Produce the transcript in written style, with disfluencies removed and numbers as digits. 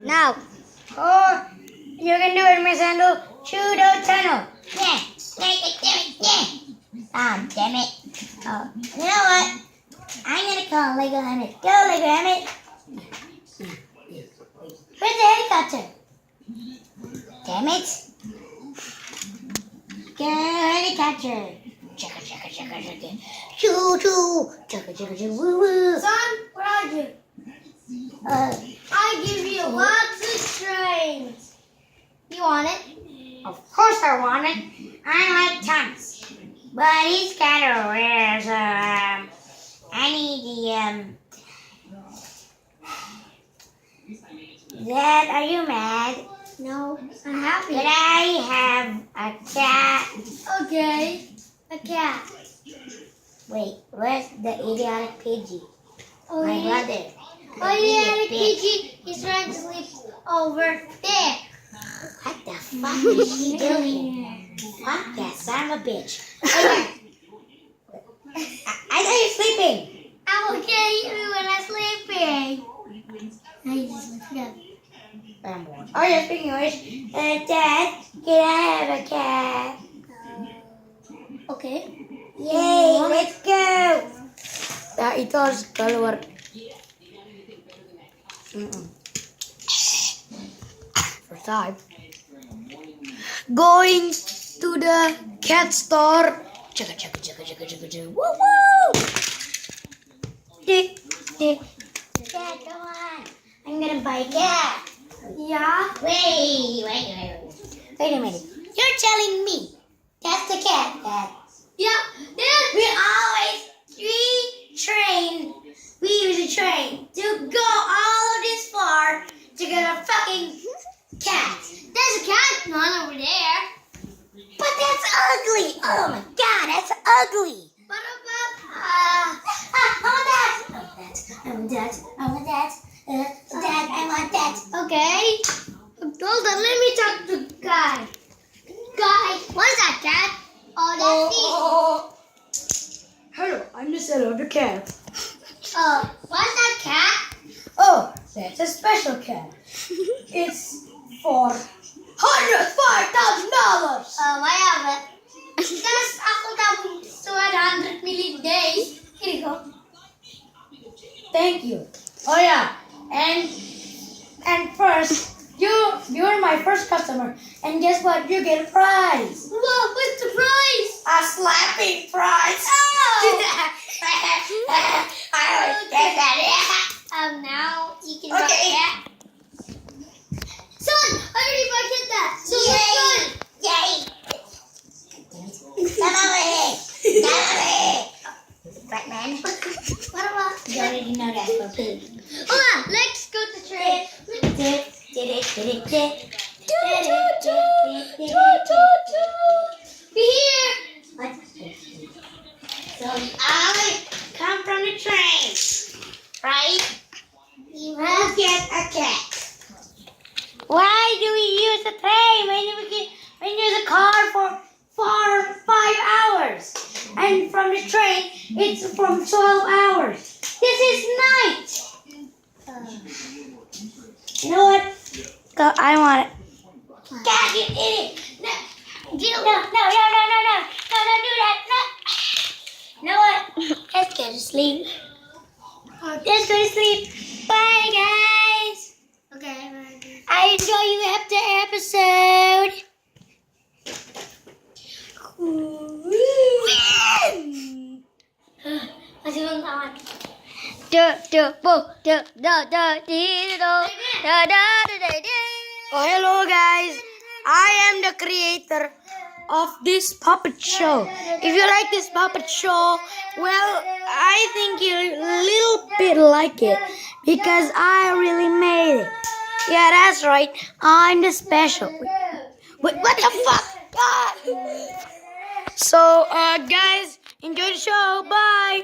Now. Oh, you can do it, Miss Andrew. Tito tunnel. Yeah. Damn it. Oh, you know what? I'm gonna call Lego Emmett. Go, Lego Emmett. Where's the helicopter? Damn it. Go, helicopter. Chugga. Choo. Chugga. Woo. Son, where are you? I give you lots of trains. You want it? Of course I want it. I like tons. But he's kind of rare, so I need the Dad, are you mad? No, I'm happy. Could I have a cat? Okay, a cat. Wait, where's the idiotic Pidgey? Oh, My yeah. brother. Oh, yeah, the Pidgey. He's trying to sleep over there. What the fuck is she doing? Fuck that son of a bitch. I thought you're sleeping. I'm okay when I'm sleeping. I just sleep. Oh yeah, speaking of which, Dad, can I have a cat? Okay. Yay, let's go. Nah, itu harus keluar. First time. Going to the cat store. Chugga. Woo. Dad, come on. I'm gonna buy a cat. Yeah. Wait a minute. You're telling me that's the cat, Dad. Yeah. Dad. We use a train to go all this far to get a fucking cat. There's a cat man over there. But that's ugly. Oh my God, that's ugly. What about? I want that. Dad, I want that. Okay. Hold on. Let me talk to Guy. Guy, what is that cat? Oh, that's Hello, I'm the seller of the cat. what's that cat? Oh, that's a special cat. It's for $105,000. I have it. Because ako tabong 100 million days. Here you go. Thank you. Oh yeah, and first, you're my first customer, and guess what? You get a prize. Whoa, what's the price? A slapping prize. Oh! I always get that. Now you can buy Okay. that. Son, I already bought that. So Yay! Come over here. Right, man. what about? You already know that's for pig. Hold on, let's go to train. Be here. What? So I come from the train, right? You We'll get a cat. Why do we use a train when you use a car for 5 hours? And from the train, it's from 12 hours. This is night. You know what? I want it. God, you idiot. No, don't do that. No. You know what? Let's go to sleep. Bye, guys. Okay. I enjoy you the episode. Masih belum tamat. Oh, hello guys. I am the creator of this puppet show. If you like this puppet show, well, I think you a little bit like it because I really made it. Yeah, that's right. I'm the special. Wait, what the fuck? God. So, guys, enjoy the show. Bye.